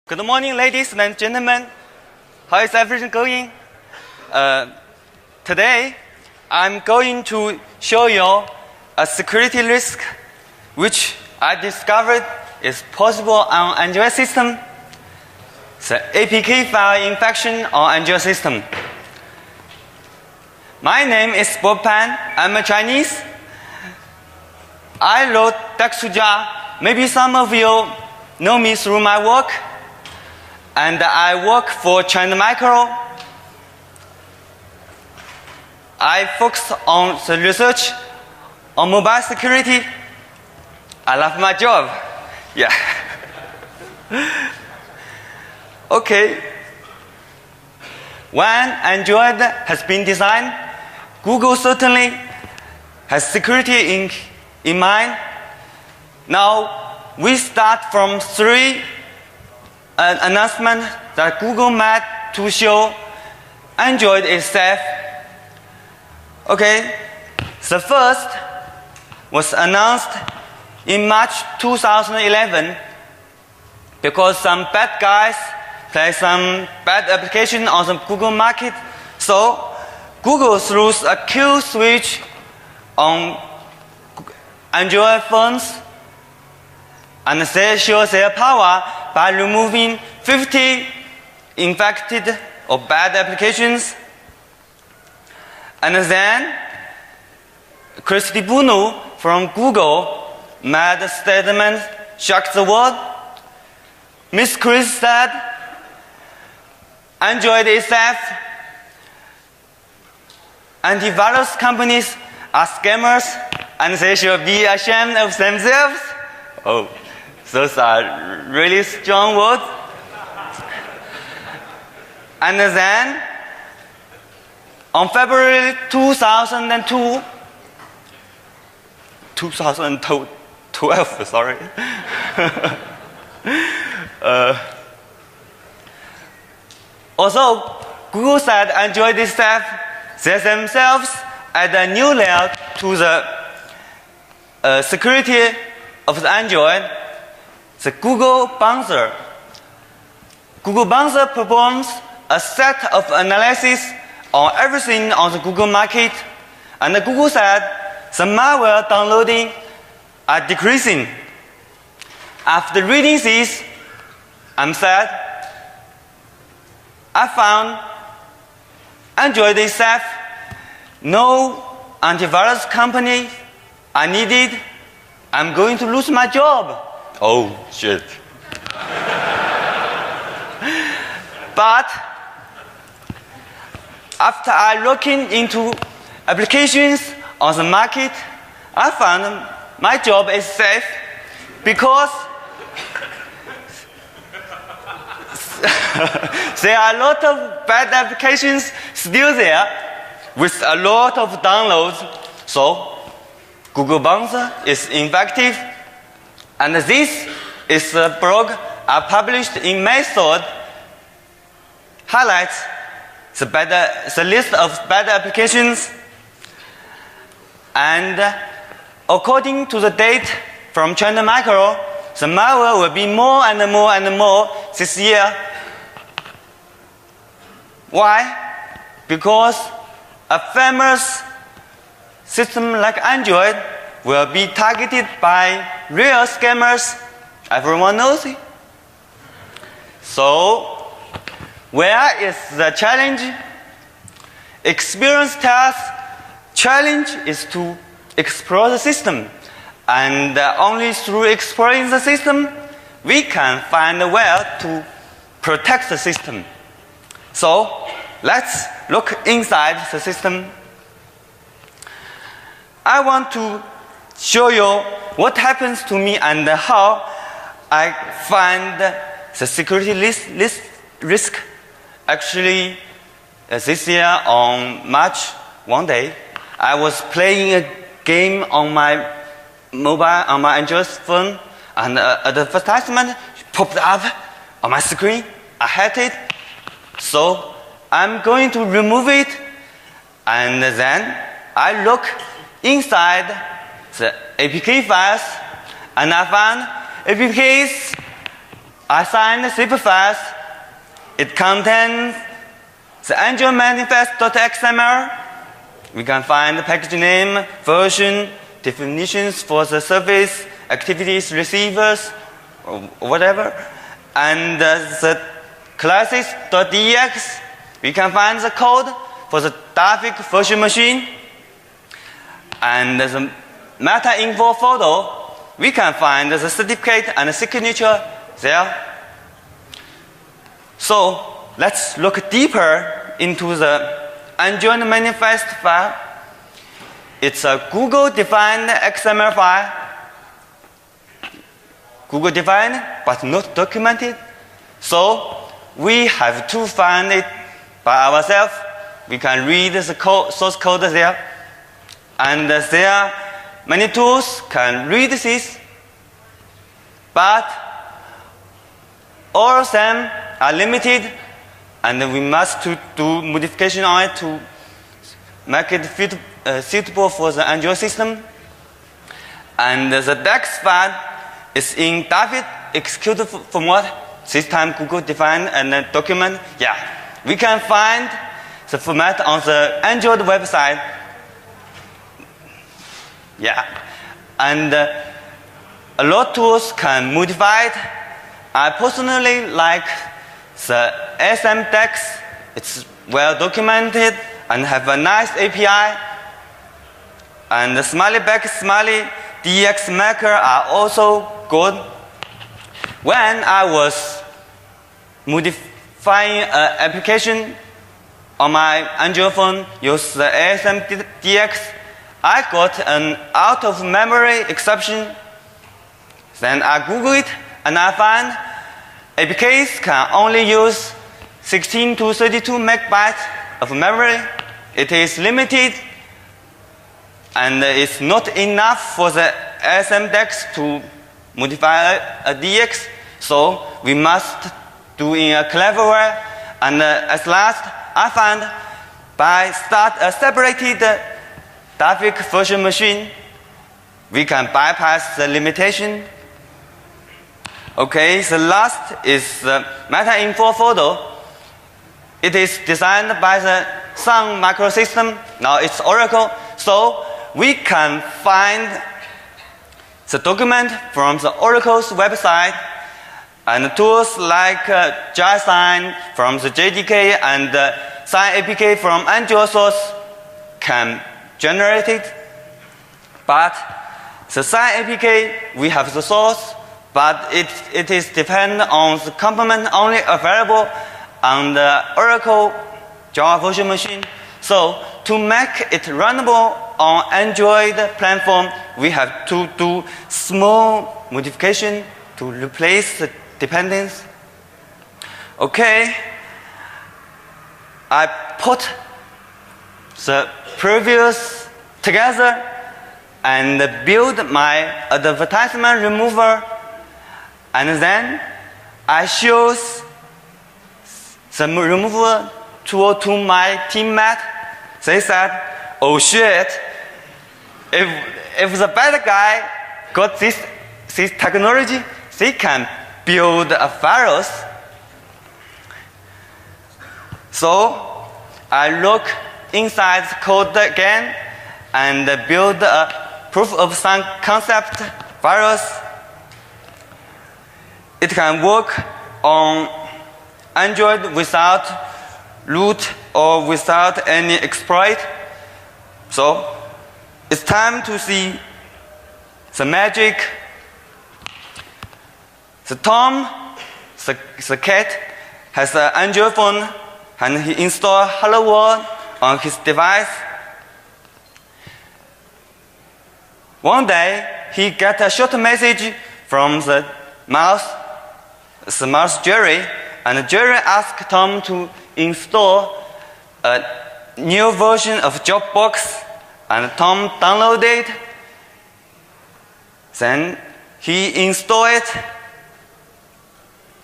Good morning, ladies and gentlemen. How is everything going? Today, I'm going to show you a security risk which I discovered is possible on Android system. The APK file infection on Android system. My name is Bob Pan. I'm a Chinese. I wrote DEFCON. Maybe some of you know me through my work. And I work for TRENDMICRO. I focus on the research on mobile security. I love my job. Yeah. Okay. When Android has been designed, Google certainly has security in mind. Now, we start from three announcement that Google made to show Android is safe. Okay, the first was announced in March 2011 because some bad guys play some bad application on the Google market. So Google threw a kill switch on Android phones and they show their power by removing 50 infected or bad applications. And then Chris Bruno from Google made a statement, shocked the world. Miss Chris said, Android is safe. Antivirus companies are scammers and they should be ashamed of themselves. Oh. Those are really strong words. And then, on February 2012, sorry. Although Google said Android is safe, they themselves add a new layer to the security of the Android. The Google Bouncer. Google Bouncer performs a set of analysis on everything on the Google market, and Google said the malware downloading are decreasing. After reading this, I'm sad. I found Android is safe. No antivirus company are needed. I'm going to lose my job. Oh, shit. But after I looking into applications on the market, I found my job is safe because there are a lot of bad applications still there with a lot of downloads. So Google Bouncer is effective. And this is a blog I published in May 3rd, highlights the list of bad applications. And according to the date from TRENDMICRO, the malware will be more and more and more this year. Why? Because a famous system like Android will be targeted by real scammers. Everyone knows it. So, where is the challenge? Experience tells challenge is to explore the system. And only through exploring the system, we can find a way to protect the system. So, let's look inside the system. I want to show you what happens to me and how I find the security risk. Actually, this year on March, one day, I was playing a game on my mobile, on my Android phone, and the advertisement popped up on my screen. I hate it, so I'm going to remove it, and then I look inside the APK files, and I found APKs assigned zip files. It contains the Android manifest.xml. We can find the package name, version, definitions for the service, activities, receivers, or whatever. And the classes.dex, we can find the code for the DAFIC virtual machine. And the meta info photo, we can find the certificate and the signature there. So let's look deeper into the Android manifest file. It's a Google-defined XML file. Google-defined, but not documented. So we have to find it by ourselves. We can read the source code there. And there are many tools can read this. But all of them are limited, and we must do modification on it to make it suitable for the Android system. And the DEX file is in DAFID executed format. This time Google defined and document. Yeah, we can find the format on the Android website. Yeah, and a lot of tools can modify it. I personally like the ASM DEX. It's well documented and have a nice API. And the Smiley Back, Smiley DX Maker are also good. When I was modifying an application on my Android phone, use the ASM DX, I got an out-of-memory exception. Then I Googled it, and I found APKs can only use 16 to 32 megabytes of memory. It is limited, and it's not enough for the ASM DEX to modify a DX. So we must do in a clever way. And at last, I found by start a separated DAFIC virtual machine, we can bypass the limitation. Okay, the last is the meta info photo. It is designed by the Sun microsystem. Now it's Oracle. So we can find the document from the Oracle's website, and tools like JSign from the JDK and Sign APK from Android source can generate it. But the Sign APK, we have the source, but it is dependent on the component only available on the Oracle Java virtual machine. So to make it runnable on Android platform, we have to do small modification to replace the dependence. Okay, I put the previous together and build my advertisement remover, and then I choose the remover tool to my teammate. They said, "Oh shit! If the bad guy got this technology, they can build a virus." So I look inside the code again and build a proof of some concept virus. It can work on Android without root or without any exploit. So it's time to see the magic. The Tom, the cat, has an Android phone, and he installed Hello World on his device. One day, he got a short message from the mouse Jerry, and Jerry asked Tom to install a new version of Dropbox, and Tom downloaded it. Then he installed it.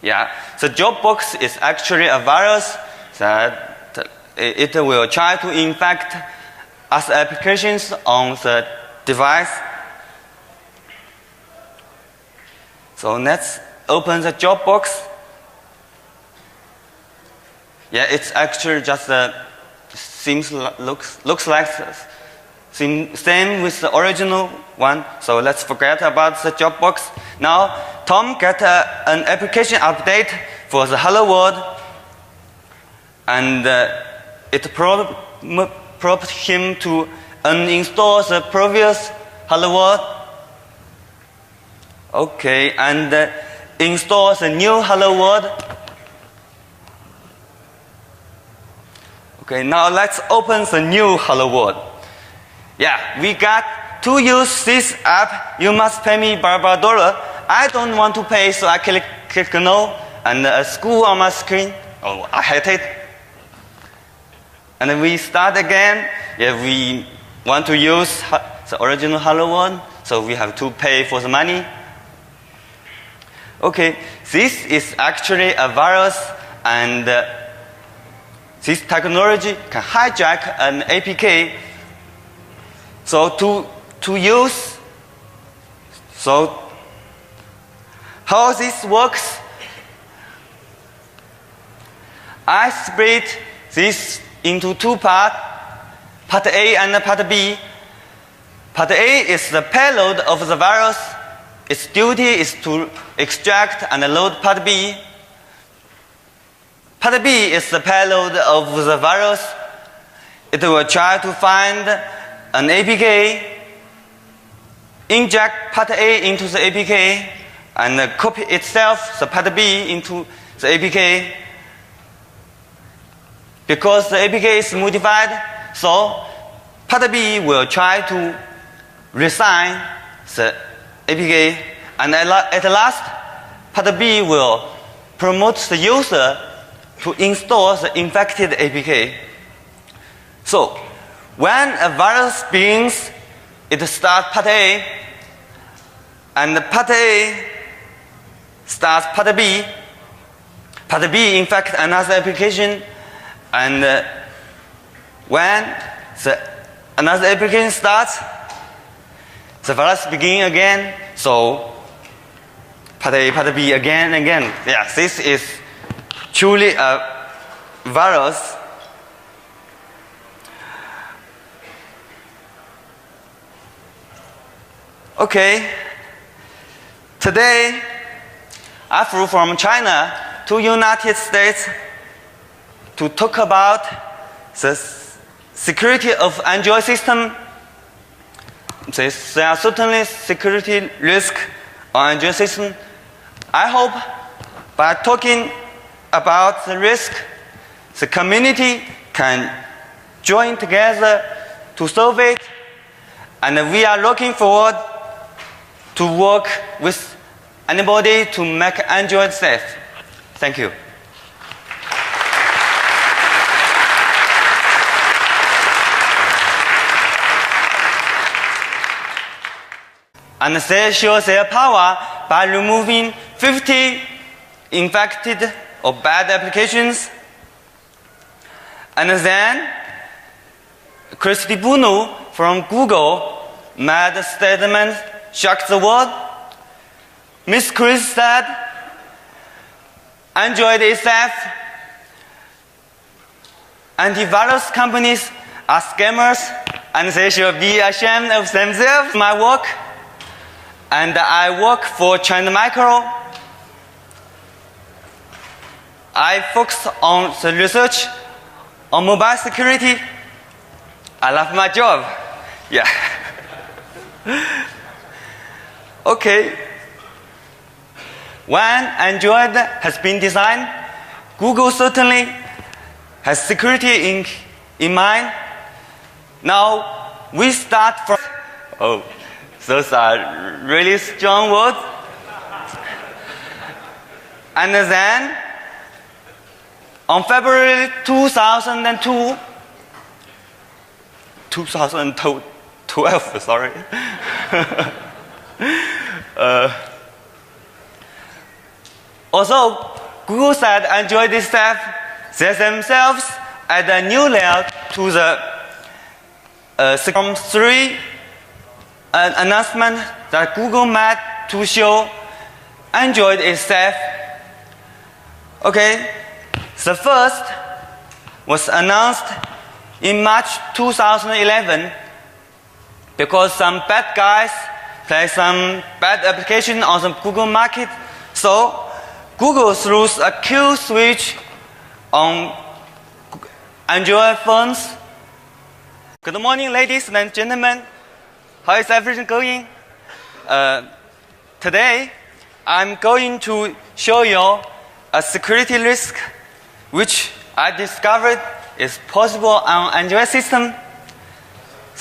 Yeah, the Dropbox is actually a virus that it will try to infect other applications on the device. So let's open the job box. Yeah, it's actually just looks like same with the original one. So let's forget about the job box. Now Tom got an application update for the Hello World, and it prompted him to uninstall the previous Hello World. Okay, and install the new Hello World. Okay, now let's open the new Hello World. Yeah, we got to use this app. You must pay me $. I don't want to pay, so I click no, and a school on my screen. Oh, I hate it. And then we start again. Yeah, we want to use the original Hello World, so we have to pay for the money. Okay, this is actually a virus, and this technology can hijack an APK. So to use, so how this works, I split this into two parts, part A and part B. Part A is the payload of the virus. Its duty is to extract and load part B. Part B is the payload of the virus. It will try to find an APK, inject part A into the APK, and copy itself, the part B, into the APK. Because the APK is modified, so part B will try to resign the APK, and at last, part B will promote the user to install the infected APK. So, when a virus begins, it starts part A, and part A starts part B. Part B infects another application, and when another application starts, the virus begins again. So, part A, part B, again and again. Yeah, this is truly a virus. Okay, today I flew from China to United States to talk about the security of Android system. There are certainly security risks on Android system. I hope by talking about the risk, the community can join together to solve it, and we are looking forward to work with anybody to make Android safe. Thank you. And they show their power by removing 50 infected or bad applications. And then Chris Dibunu from Google made a statement, shocked the world. Miss Chris said, Android is safe. Antivirus companies are scammers, and they should be ashamed of themselves. My work, and I work for TRENDMICRO. I focus on the research on mobile security. I love my job. Yeah. Okay. When Android has been designed, Google certainly has security in mind. Now we start from. Oh, those are really strong words. And then on February 2012, sorry. Although Google said Android is safe, they themselves add a new layer to the Secom 3 announcement that Google made to show Android is safe. Okay, the first was announced in March 2011 because some bad guys play some bad application on the Google market. So Google threw a kill switch on Android phones. Good morning, ladies and gentlemen. How is everything going? Today, I'm going to show you a security risk which I discovered is possible on Android system.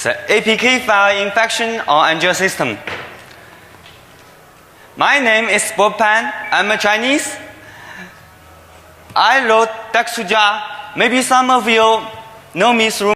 The APK file infection on Android system. My name is Bob Pan. I'm a Chinese. I wrote DEFCON. Maybe some of you know me through